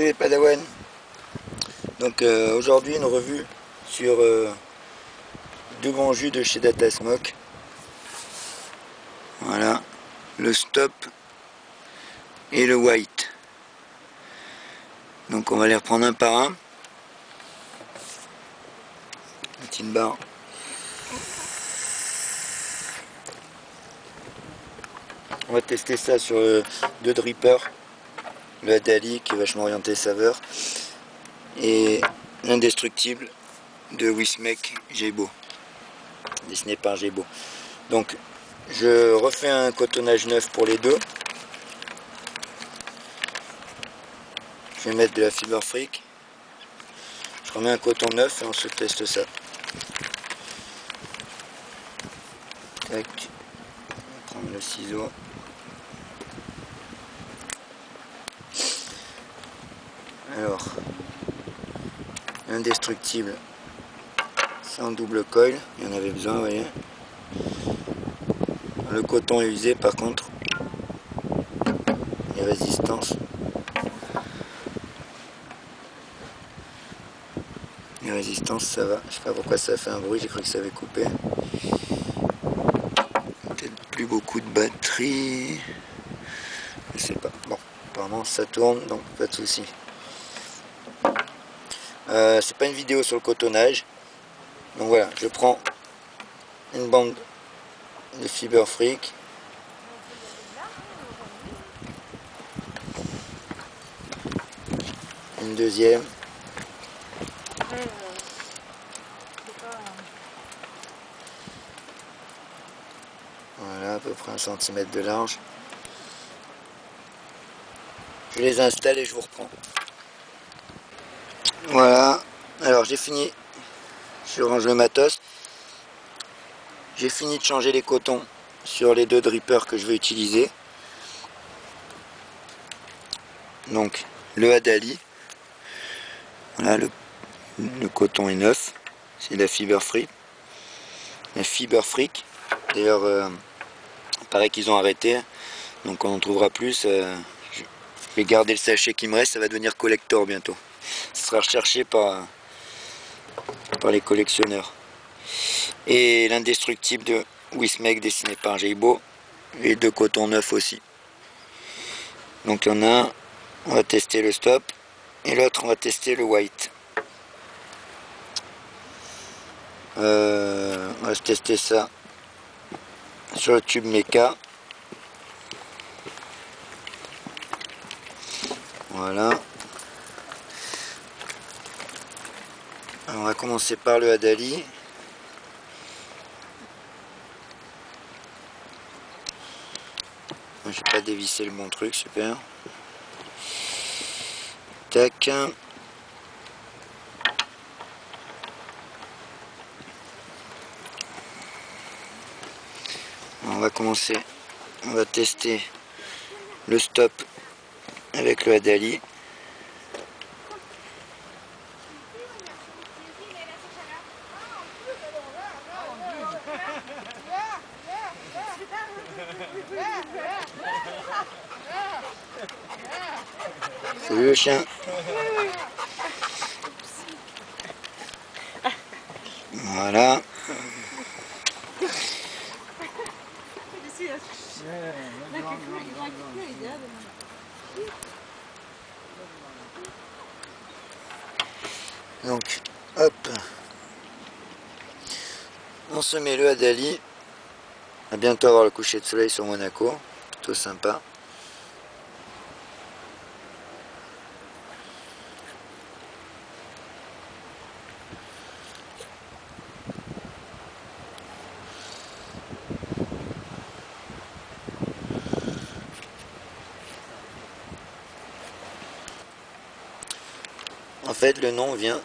les Padawan. Donc aujourd'hui une revue sur deux grands jus de chez Data Smoke. Voilà, le stop et le white. Donc on va les reprendre un par un. Une petite barre. On va tester ça sur deux drippers. Le Adali qui est vachement orienté saveur. Et l'indestructible de Wismec Jebo. Dessiné par Jebo. Donc je refais un cotonnage neuf pour les deux. Je vais mettre de la Fiber Freak. Je remets un coton neuf et on se teste ça. Tac. On va prendre le ciseau. Alors, indestructible sans double coil, il y en avait besoin, vous voyez. Le coton est usé par contre. Les résistances. Les résistances ça va. Je sais pas pourquoi ça a fait un bruit, j'ai cru que ça avait coupé. Peut-être plus beaucoup de batterie. Je sais pas. Bon, apparemment ça tourne, donc pas de souci. C'est pas une vidéo sur le cotonnage. Donc voilà, je prends une bande de Fiber Freak. Une deuxième. Voilà, à peu près 1 cm de large. Je les installe et je vous reprends. Voilà, alors j'ai fini. Je range le matos. J'ai fini de changer les cotons sur les deux drippers que je vais utiliser. Donc le Adali. Voilà, le coton est neuf. C'est de la Fiber Freak. La Fiber Freak. D'ailleurs, il paraît qu'ils ont arrêté. Donc on en trouvera plus. Je vais garder le sachet qui me reste. Ça va devenir collector bientôt. Ce sera recherché par les collectionneurs. Et l'indestructible de Wismec dessiné par Jebo. Et deux cotons neufs aussi. Donc il y en a un, on va tester le stop. Et l'autre, on va tester le white. On va tester ça sur le tube Mecha. Voilà. Alors, on va commencer par le Adali. J'ai pas dévissé le bon truc, super. Tac. On va commencer, on va tester le stop avec le Adali. Salut le chien. Voilà. Donc, hop. On se met le Adali. On va bientôt avoir le coucher de soleil sur Monaco. Plutôt sympa. En fait, le nom vient,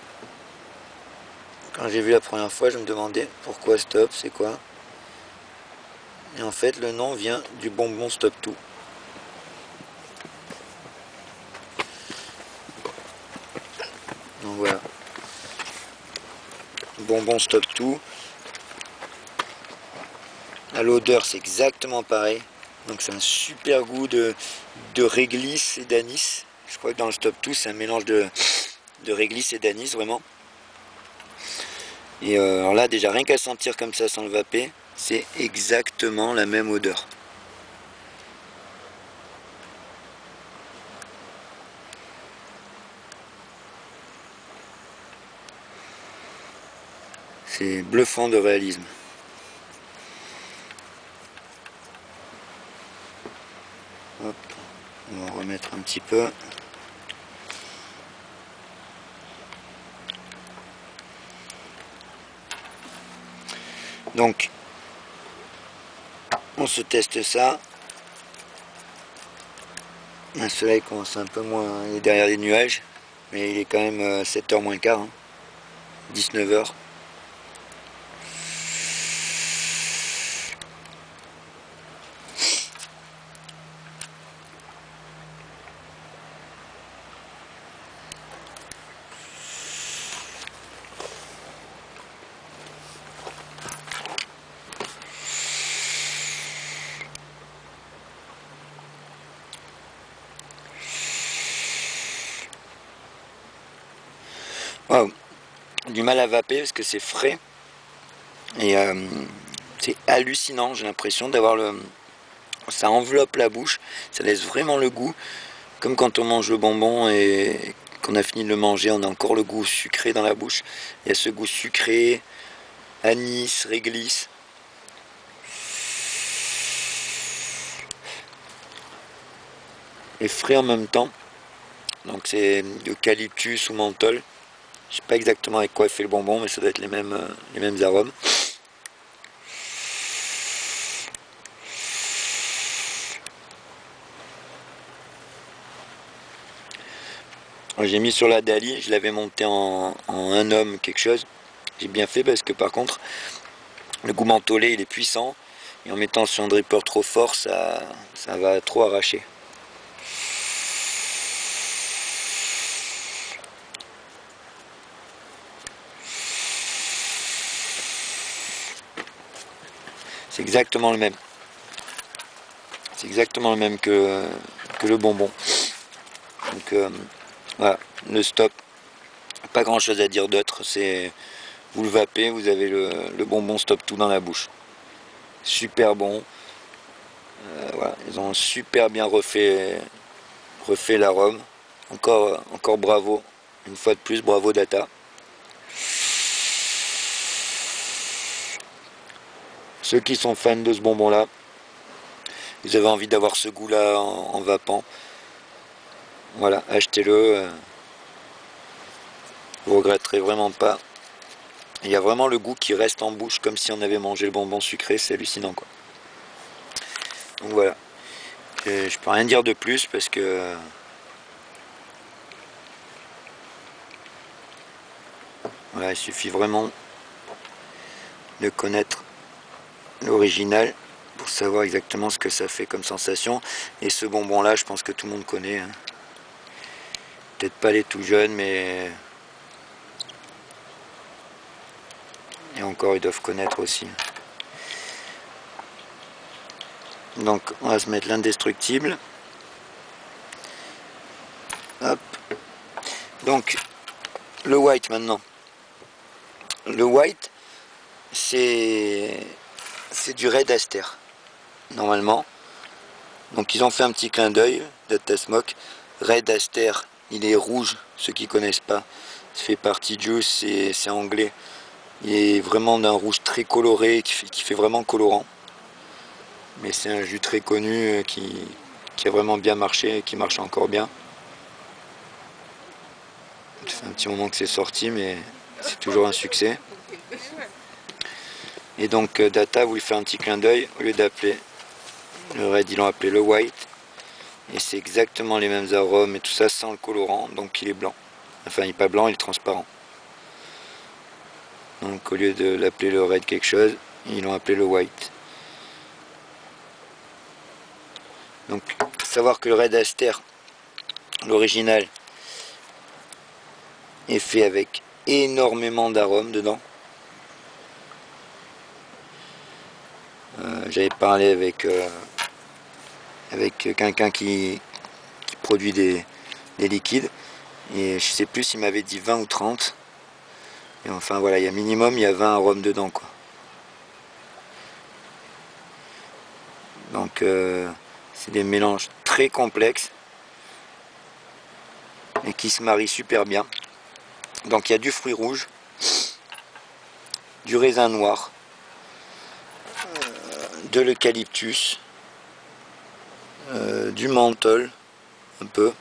quand j'ai vu la première fois, je me demandais pourquoi stop, c'est quoi. Et en fait, le nom vient du bonbon Stop Tout. Donc voilà. Bonbon Stop Tout. À l'odeur, c'est exactement pareil. Donc c'est un super goût de réglisse et d'anis. Je crois que dans le Stop Tout, c'est un mélange de réglisse et d'anis, vraiment. Et alors là, déjà, rien qu'à sentir comme ça sans le vaper, c'est exactement la même odeur. C'est bluffant de réalisme. Hop, on va remettre un petit peu. Donc, on se teste ça. Le soleil commence un peu moins, il est derrière les nuages, mais il est quand même 7h moins le quart, hein, 19h. Wow. Du mal à vaper parce que c'est frais et c'est hallucinant. J'ai l'impression d'avoir ça enveloppe la bouche, ça laisse vraiment le goût, comme quand on mange le bonbon et qu'on a fini de le manger, on a encore le goût sucré dans la bouche. Il y a ce goût sucré, anis, réglisse. Et frais en même temps. Donc c'est eucalyptus ou menthol. Je sais pas exactement avec quoi est fait le bonbon, mais ça doit être les mêmes arômes. J'ai mis sur la Dali, je l'avais monté en un homme quelque chose. J'ai bien fait parce que par contre, le goût mentholé il est puissant. Et en mettant sur un dripper trop fort, ça va trop arracher. C'est exactement le même. C'est exactement le même que le bonbon. Donc voilà, le Stop. Pas grand chose à dire d'autre. C'est vous le vapez, vous avez le bonbon Stop Tout dans la bouche. Super bon. Voilà, ils ont super bien refait l'arôme. Encore bravo. Une fois de plus, bravo Data. Ceux qui sont fans de ce bonbon là, vous avez envie d'avoir ce goût là en vapant, voilà, achetez-le, vous regretterez vraiment pas. Il y a vraiment le goût qui reste en bouche comme si on avait mangé le bonbon sucré, c'est hallucinant quoi. Donc voilà, je peux rien dire de plus parce que voilà, il suffit vraiment de connaître l'original pour savoir exactement ce que ça fait comme sensation. Et ce bonbon là, je pense que tout le monde connaît, hein. Peut-être pas les tout jeunes, mais et encore ils doivent connaître aussi. Donc on va se mettre l'indestructible. Hop. Donc le white maintenant. Le white c'est du Red Aster normalement. Donc ils ont fait un petit clin d'œil, Data Smoke. Red Aster, il est rouge, ceux qui connaissent pas. Ça fait partie de Juice, c'est anglais. Il est vraiment d'un rouge très coloré, qui fait vraiment colorant. Mais c'est un jus très connu qui a vraiment bien marché et qui marche encore bien. Ça fait un petit moment que c'est sorti, mais c'est toujours un succès. Et donc Data voulait faire un petit clin d'œil, au lieu d'appeler le Red, ils l'ont appelé le White. Et c'est exactement les mêmes arômes et tout ça sans le colorant, donc il est blanc. Enfin il n'est pas blanc, il est transparent. Donc au lieu de l'appeler le Red quelque chose, ils l'ont appelé le White. Donc savoir que le Red Aster, l'original, est fait avec énormément d'arômes dedans. J'avais parlé avec quelqu'un qui produit des des liquides. Et je sais plus s'il m'avait dit 20 ou 30. Et enfin voilà, il y a minimum, il y a 20 arômes dedans, quoi. Donc c'est des mélanges très complexes et qui se marient super bien. Donc il y a du fruit rouge, du raisin noir, de l'eucalyptus, du menthol, un peu.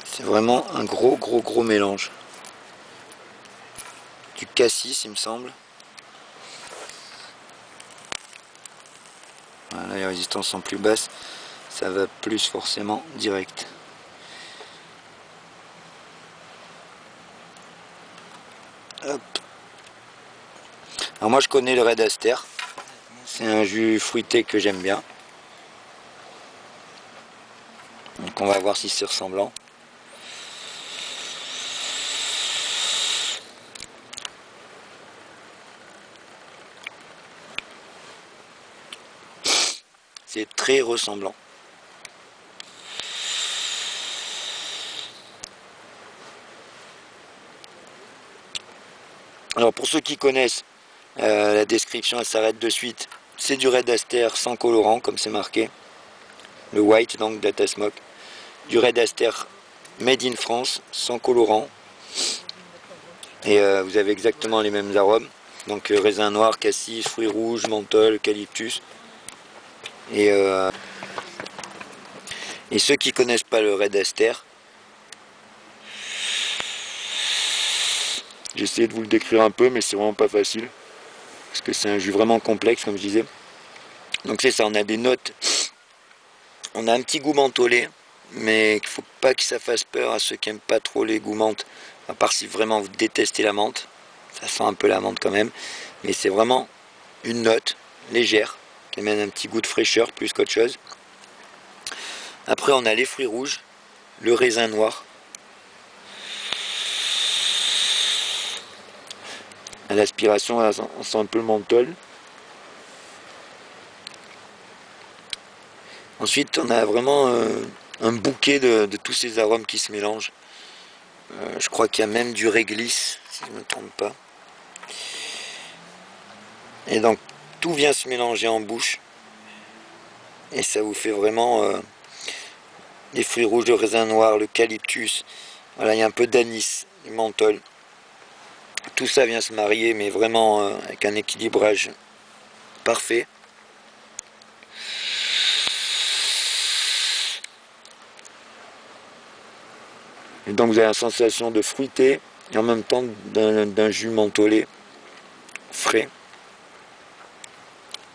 C'est vraiment un gros mélange. Du cassis, il me semble. Voilà, les résistances sont plus basses, ça va plus forcément direct. Hop. Alors moi je connais le Red Aster, c'est un jus fruité que j'aime bien. Donc on va voir si c'est ressemblant. C'est très ressemblant. Alors pour ceux qui connaissent, la description elle s'arrête de suite. C'est du Red Aster sans colorant comme c'est marqué. Le white donc Data Smoke. Du Red Aster made in France sans colorant. Et vous avez exactement les mêmes arômes. Donc raisin noir, cassis, fruits rouges, menthol, eucalyptus. Et ceux qui connaissent pas le Red Aster, j'ai essayé de vous le décrire un peu, mais c'est vraiment pas facile. Parce que c'est un jus vraiment complexe, comme je disais. Donc c'est ça, on a des notes. On a un petit goût mentholé, mais il ne faut pas que ça fasse peur à ceux qui n'aiment pas trop les goûts menthe. À part si vraiment vous détestez la menthe. Ça sent un peu la menthe quand même. Mais c'est vraiment une note légère, qui amène un petit goût de fraîcheur plus qu'autre chose. Après on a les fruits rouges, le raisin noir. À l'aspiration, on sent un peu le menthol. Ensuite, on a vraiment un bouquet de tous ces arômes qui se mélangent. Je crois qu'il y a même du réglisse, si je ne me trompe pas. Et donc, tout vient se mélanger en bouche. Et ça vous fait vraiment les fruits rouges, le raisin noir, l'eucalyptus. Voilà, il y a un peu d'anis, du menthol. Tout ça vient se marier, mais vraiment avec un équilibrage parfait. Et donc vous avez la sensation de fruité et en même temps d'un jus mentholé frais.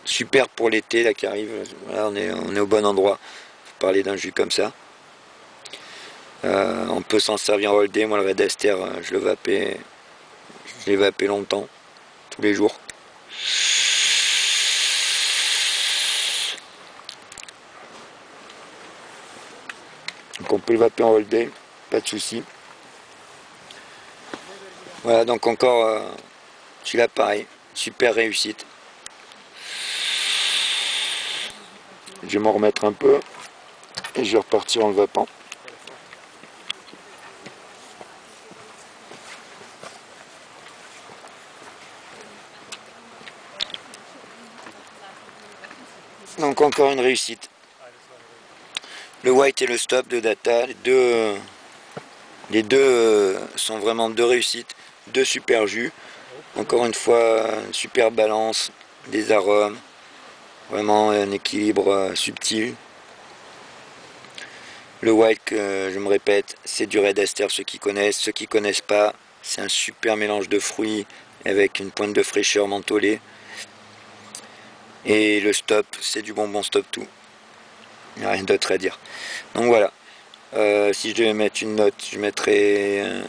Super pour l'été là qui arrive. Voilà, on est au bon endroit pour parler d'un jus comme ça. On peut s'en servir en all day. Moi le Red Aster, je l'ai vapé longtemps, tous les jours. Donc on peut le vaper en all day, pas de souci. Voilà, donc encore celui-là pareil, super réussite. Je vais m'en remettre un peu et je vais repartir en le vapant. Donc encore une réussite. Le white et le stop de Data, les deux sont vraiment deux réussites, deux super jus. Encore une fois, une super balance des arômes, vraiment un équilibre subtil. Le white, je me répète, c'est du Red Aster, ceux qui connaissent pas, c'est un super mélange de fruits avec une pointe de fraîcheur mentholée. Et le stop, c'est du bonbon stop tout. Il n'y a rien d'autre à dire. Donc voilà. Si je devais mettre une note, je mettrais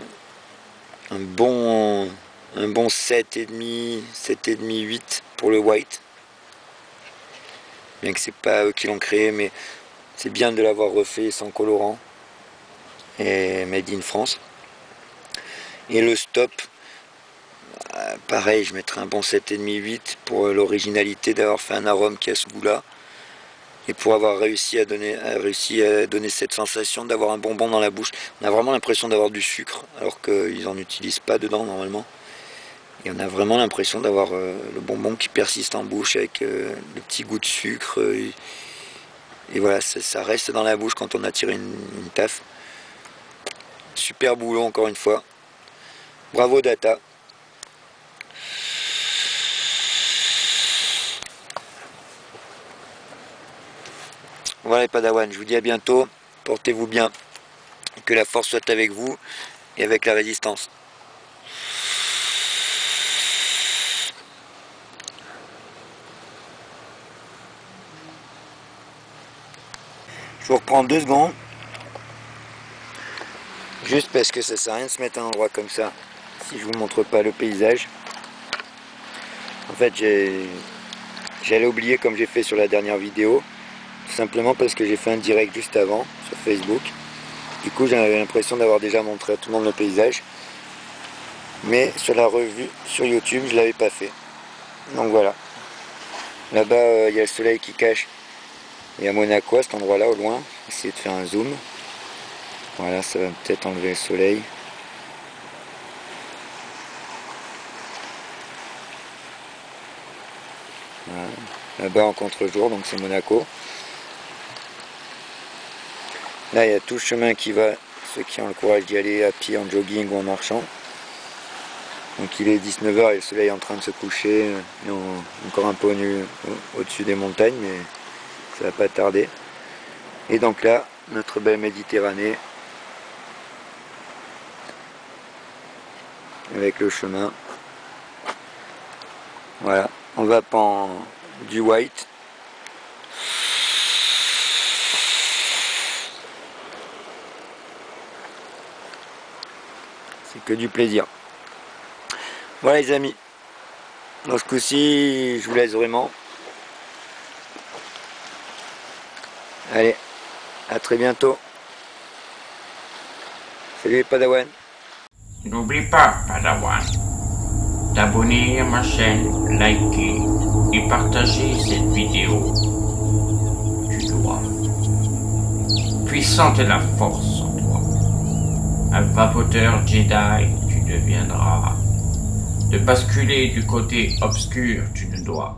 un bon 7,5, 7,5, 8 pour le white. Bien que c'est pas eux qui l'ont créé, mais c'est bien de l'avoir refait sans colorant. Et made in France. Et le stop, pareil, je mettrais un bon 7,5, 8 pour l'originalité d'avoir fait un arôme qui a ce goût-là. et pour avoir réussi à donner cette sensation d'avoir un bonbon dans la bouche. On a vraiment l'impression d'avoir du sucre, alors qu'ils n'en utilisent pas dedans normalement. Et on a vraiment l'impression d'avoir le bonbon qui persiste en bouche avec le petit goût de sucre. Et voilà, ça reste dans la bouche quand on a tiré une taffe. Super boulot encore une fois. Bravo Data. Voilà les Padawan, je vous dis à bientôt. Portez-vous bien. Que la force soit avec vous et avec la résistance. Je vous reprends 2 secondes. Juste parce que ça sert à rien de se mettre à un endroit comme ça si je vous montre pas le paysage. En fait j'allais oublier comme j'ai fait sur la dernière vidéo, tout simplement parce que j'ai fait un direct juste avant sur Facebook. Du coup j'avais l'impression d'avoir déjà montré à tout le monde le paysage, mais sur la revue sur YouTube je l'avais pas fait. Donc voilà, là-bas il y a le soleil qui cache. Et à Monaco, à cet endroit-là, au loin, essayer de faire un zoom. Voilà, ça va peut-être enlever le soleil. Voilà. Là-bas en contre-jour, donc c'est Monaco. Là, il y a tout le chemin qui va, ceux qui ont le courage d'y aller à pied, en jogging ou en marchant. Donc il est 19 h et le soleil est en train de se coucher. Encore un peu au-dessus des montagnes, mais ça va pas tarder. Et donc là, notre belle Méditerranée. Avec le chemin. Voilà, on va prendre du white. C'est que du plaisir. Voilà les amis. Dans ce coup-ci, je vous laisse vraiment. Allez, à très bientôt. Salut les Padawan. N'oublie pas, Padawan, t'abonner à ma chaîne, liker et partager cette vidéo. Tu dois. Puissante est la force en toi. Un vapoteur Jedi, tu deviendras. De basculer du côté obscur, tu ne dois.